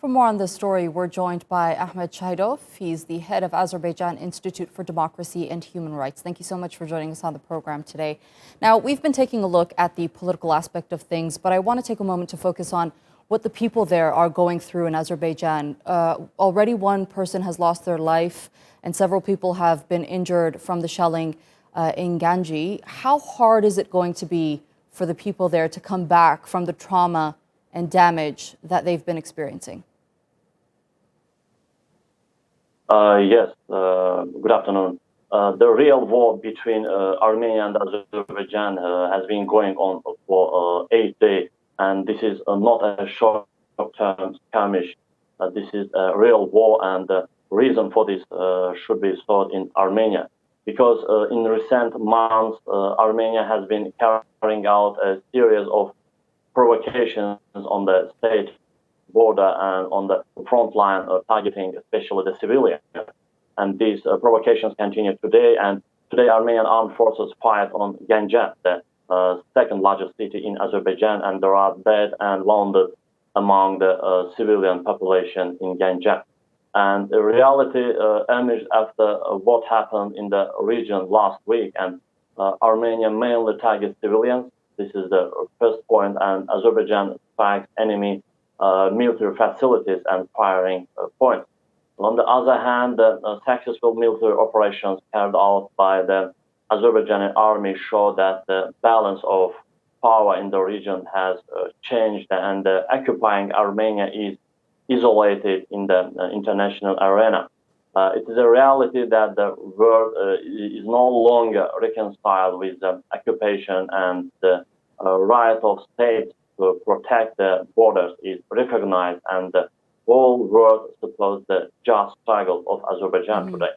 For more on this story, we're joined by Ahmad Shahidov. He's the head of Azerbaijan Institute for Democracy and Human Rights. Thank you so much for joining us on the program today. Now, we've been taking a look at the political aspect of things, but I want to take a moment to focus on what the people there are going through in Azerbaijan. Already one person has lost their life and several people have been injured from the shelling in Ganja. How hard is it going to be for the people there to come back from the trauma and damage that they've been experiencing? Yes, good afternoon. The real war between Armenia and Azerbaijan has been going on for 8 days, and this is not a short-term skirmish. This is a real war, and the reason for this should be sought in Armenia. Because in recent months, Armenia has been carrying out a series of provocations on the state border and on the front line, targeting especially the civilians. And these provocations continue today. And today, Armenian armed forces fired on Ganja, the second largest city in Azerbaijan, and there are dead and wounded among the civilian population in Ganja. And the reality emerged after what happened in the region last week. And Armenia mainly targets civilians. This is the first point. And Azerbaijan strikes enemy military facilities and firing points. On the other hand, the successful military operations carried out by the Azerbaijani army show that the balance of power in the region has changed, and occupying Armenia is isolated in the international arena. It is a reality that the world is no longer reconciled with the occupation, and the right of states to protect the borders is recognized, and the whole world supports the just struggle of Azerbaijan today.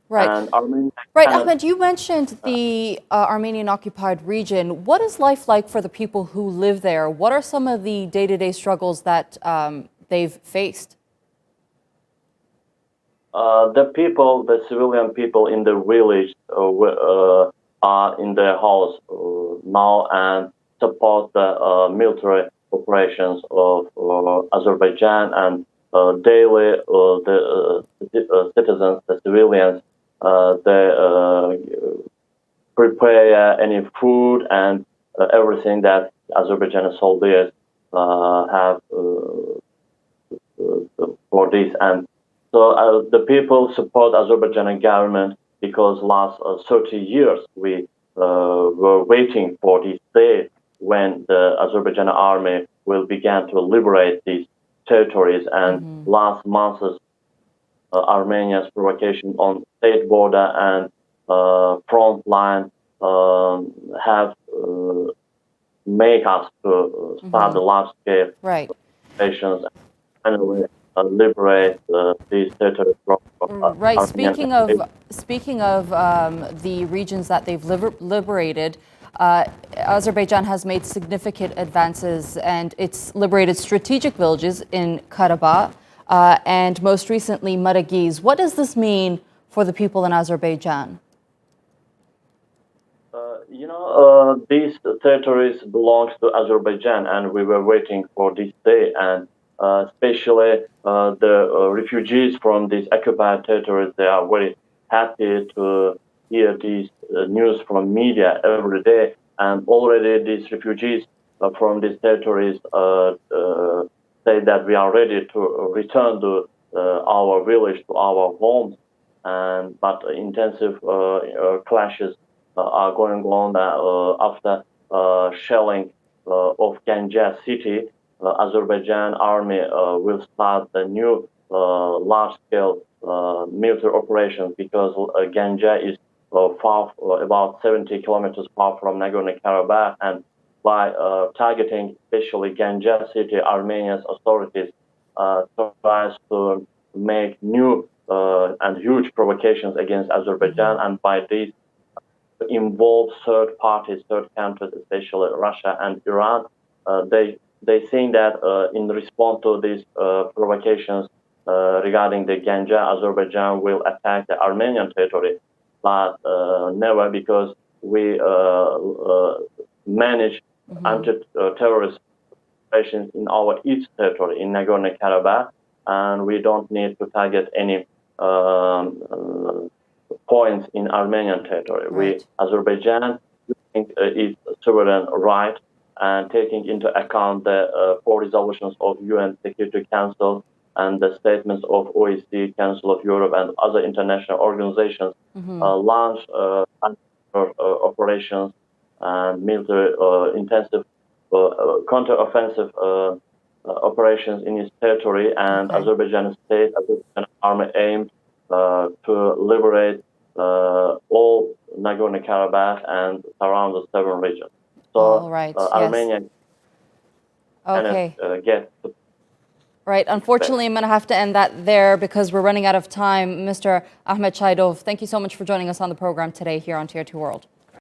Right. And Armenia Ahmed, you mentioned the Armenian occupied region. What is life like for the people who live there? What are some of the day-to-day struggles that they've faced? The people, the civilian people in the village are in their house now and support the military operations of Azerbaijan, and daily the citizens, the civilians, they prepare any food and everything that Azerbaijani soldiers have for this. And so the people support Azerbaijani government because last 30 years we were waiting for this day when the Azerbaijani army will begin to liberate these territories. And last month's Armenia's provocation on state border and front line have made us to start the large-scale operations and liberate these territories from Right. Speaking of the regions that they've liberated, Azerbaijan has made significant advances, and it's liberated strategic villages in Karabakh and most recently Maragiz. What does this mean for the people in Azerbaijan? These territories belong to Azerbaijan, and we were waiting for this day. And especially the refugees from these occupied territories, they are very happy to hear these news from media every day. And already these refugees from these territories say that we are ready to return to our village, to our homes. But intensive clashes are going on after shelling of Ganja city. Azerbaijan army will start the new large-scale military operations because Ganja is far, about 70 kilometers far from Nagorno-Karabakh, and by targeting especially Ganja city, Armenia's authorities tries to make new and huge provocations against Azerbaijan, and by this involve third parties, third countries, especially Russia and Iran. They think that in response to these provocations regarding the Ganja, Azerbaijan will attack the Armenian territory, but never, because we manage anti-terrorist operations in our east territory, in Nagorno-Karabakh, and we don't need to target any points in Armenian territory. Right. Azerbaijan is sovereign right, and taking into account the 4 resolutions of UN Security Council and the statements of OECD, Council of Europe, and other international organizations, launch operations and military intensive counter-offensive operations in its territory, and Azerbaijan state, Azerbaijan army aimed to liberate all NagornoKarabakh and surrounding 7 regions. So all right. Armenia Okay. cannot get. Right. Unfortunately, I'm going to have to end that there because we're running out of time. Mr. Ahmad Shahidov, thank you so much for joining us on the program today here on TRT World.